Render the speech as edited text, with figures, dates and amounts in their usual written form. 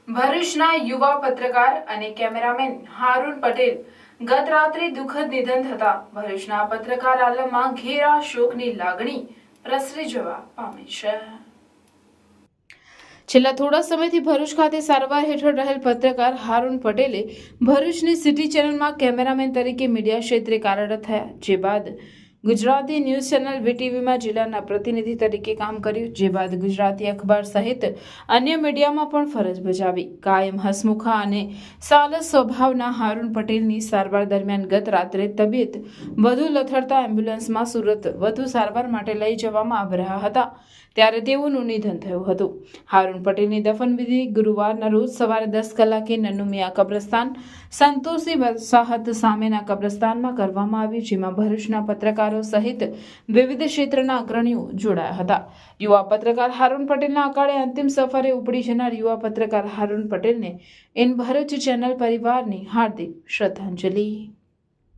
ભરૂચના યુવા પત્રકાર અને કેમેરામેન હારૂન પટેલ ગત રાત્રે દુઃખદ નિધન થતા ભરૂચના પત્રકાર આલમમાં ઘેરા શોકની લાગણી પ્રસરી જવા પામી છે। છેલ્લા થોડા સમયથી ભરૂચ ખાતે સારવાર હેઠળ રહેલ પત્રકાર હારૂન પટેલે ભરૂચની સિટી ચેનલમાં કેમેરામેન તરીકે મીડિયા ક્ષેત્રે કાર્યરત થયા, જે બાદ ગુજરાતી ન્યૂઝ ચેનલ વીટીવીમાં જિલ્લાના પ્રતિનિધિ તરીકે કામ કર્યું, જે બાદ ગુજરાતી અખબાર સહિત અન્ય મીડિયામાં પણ ફરજ બજાવી। કાયમ હસમુખા અને સાલસ સ્વભાવના હારૂન પટેલની સારવાર દરમિયાન ગત રાત્રે તબિયત વધુ લથડતા એમ્બ્યુલન્સમાં સુરત વધુ સારવાર માટે લઈ જવામાં આવી રહ્યા હતા, ત્યારે તેઓનું નિધન થયું હતું। હારૂન પટેલની દફનવિધિ ગુરુવારના રોજ સવારે 10 કલાકે નન્નુમિયા કબ્રસ્તાન સંતોષી વસાહત સામેના કબ્રસ્તાનમાં કરવામાં આવી, જેમાં ભરૂચના પત્રકારો સહિત વિવિધ ક્ષેત્રના અગ્રણીઓ જોડાયા હતા। યુવા પત્રકાર હારૂન પટેલના અકાળે અંતિમ સફરે ઉપડી જનાર યુવા પત્રકાર હારૂન પટેલને ઇન ભરૂચ ચેનલ પરિવારની હાર્દિક શ્રદ્ધાંજલિ।